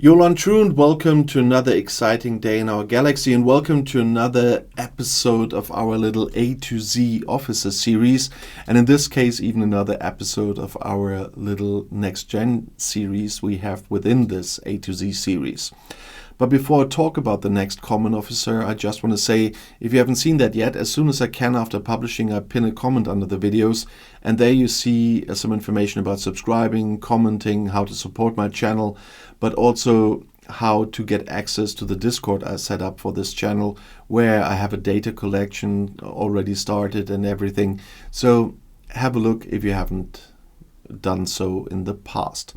Jolan True, and welcome to another exciting day in our galaxy, and welcome to another episode of our little A to Z officer series, and in this case even another episode of our little next gen series we have within this A to Z series. But before I talk about the next common officer, I just want to say, if you haven't seen that yet, as soon as I can after publishing, I pin a comment under the videos, and there you see some information about subscribing, commenting, how to support my channel, but also how to get access to the Discord I set up for this channel, where I have a data collection already started and everything. So have a look if you haven't done so in the past.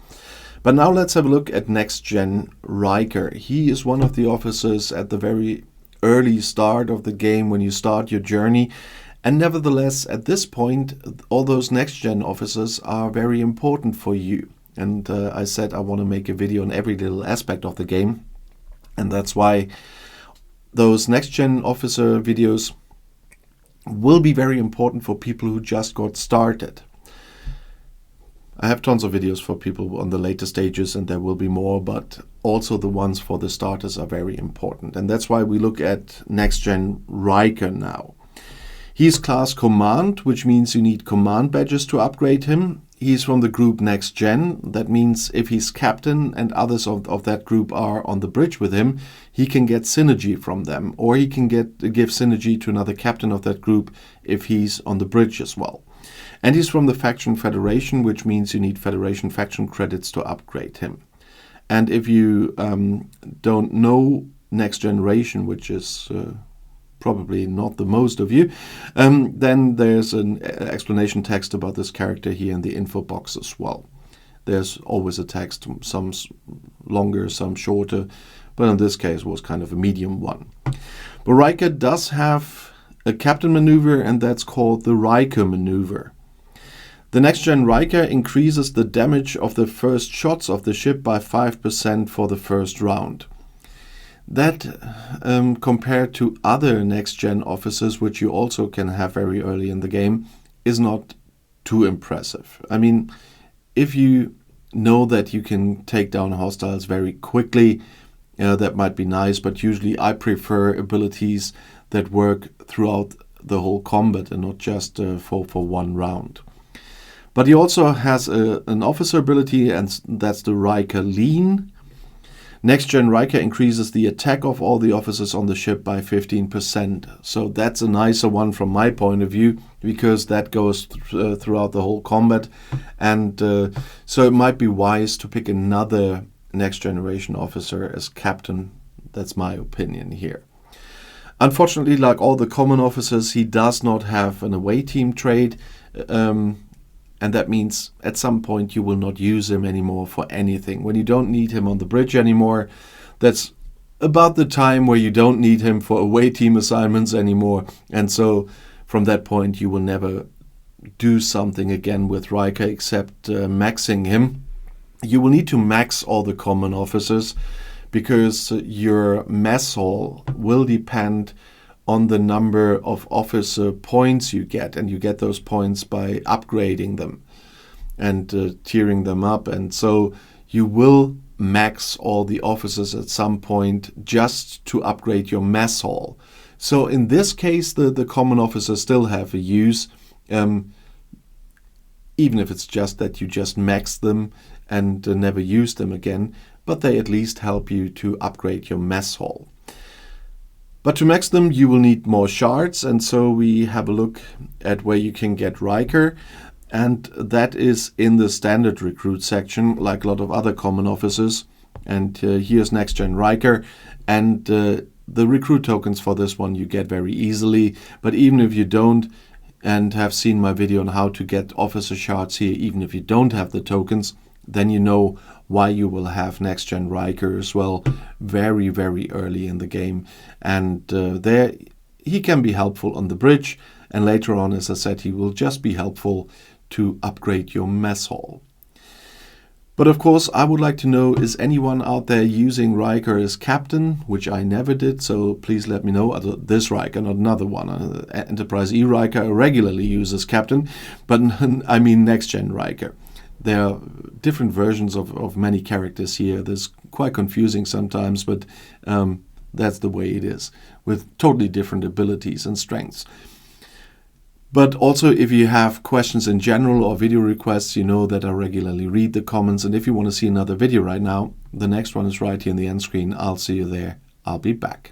But now let's have a look at Next Gen Riker. He is one of the officers at the very early start of the game when you start your journey. And nevertheless, at this point, all those Next Gen officers are very important for you. And I said I want to make a video on every little aspect of the game. And that's why those Next Gen officer videos will be very important for people who just got started. I have tons of videos for people on the later stages, and there will be more, but also the ones for the starters are very important. And that's why we look at Next Gen Riker now. He's class Command, which means you need command badges to upgrade him. He's from the group Next Gen. That means if he's captain and others of that group are on the bridge with him, he can get synergy from them, or he can give synergy to another captain of that group if he's on the bridge as well. And he's from the faction Federation, which means you need Federation faction credits to upgrade him. And if you don't know Next Generation, which is probably not the most of you, then there's an explanation text about this character here in the info box as well. There's always a text, some longer, some shorter, but in this case was kind of a medium one. But Riker does have a captain maneuver, and that's called the Riker maneuver. The Next Gen Riker increases the damage of the first shots of the ship by 5% for the first round. That, compared to other Next Gen officers, which you also can have very early in the game, is not too impressive. I mean, if you know that you can take down hostiles very quickly, that might be nice, but usually I prefer abilities that work throughout the whole combat and not just for one round. But he also has an officer ability, and that's the Riker Lean. Next Gen Riker increases the attack of all the officers on the ship by 15%. So that's a nicer one from my point of view, because that goes throughout the whole combat. And so it might be wise to pick another Next Generation officer as captain. That's my opinion here. Unfortunately, like all the common officers, he does not have an away team trait. And that means at some point you will not use him anymore for anything. When you don't need him on the bridge anymore, that's about the time where you don't need him for away team assignments anymore. And so from that point you will never do something again with Riker except maxing him. You will need to max all the common officers, because your mess hall will depend on the number of officer points you get, and you get those points by upgrading them and tiering them up. And so you will max all the officers at some point just to upgrade your mess hall. So in this case, the common officers still have a use, even if it's just that you just max them and never use them again, but they at least help you to upgrade your mess hall. But to max them, you will need more shards, and so we have a look at where you can get Riker, and that is in the standard recruit section, like a lot of other common officers. And here's Next Gen Riker, and the recruit tokens for this one you get very easily. But even if you don't, and have seen my video on how to get officer shards here, even if you don't have the tokens, then you know why you will have Next Gen Riker as well very, very early in the game. And there he can be helpful on the bridge, and later on, as I said, he will just be helpful to upgrade your mess hall. But of course, I would like to know, is anyone out there using Riker as captain, which I never did, so please let me know. This Riker, not another one. Enterprise E Riker regularly uses captain, but I mean Next Gen Riker. there are different versions of many characters here. There's quite confusing sometimes, but that's the way it is, with totally different abilities and strengths. But also, if you have questions in general or video requests, you know that I regularly read the comments. And if you want to see another video right now, the next one is right here in the end screen. I'll see you there. I'll be back.